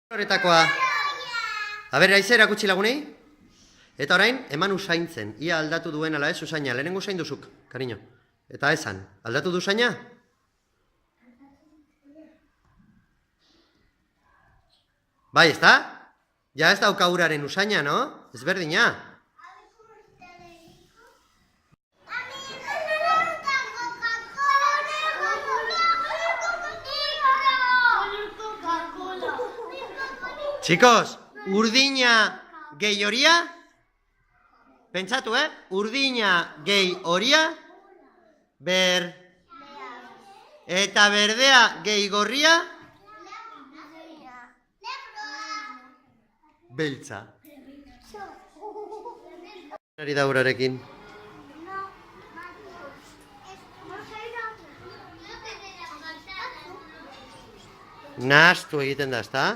Horretakoa. Aber, aize erakutsi lagunei? Eta orain, eman usaintzen. Ia aldatu duen ala ez usaina. Lehenengo usain duzuk, kariño. Eta esan, aldatu du usaina? Bai, ez da? Ja ez dauka uraren usaina, no? Ez berdina. Chicos, urdina gehi horia? Pentsatu, Urdina gehi horia? Eta berdea gehi gorria? Beltza. Ari da urarekin. Nahastu egiten da, ezta?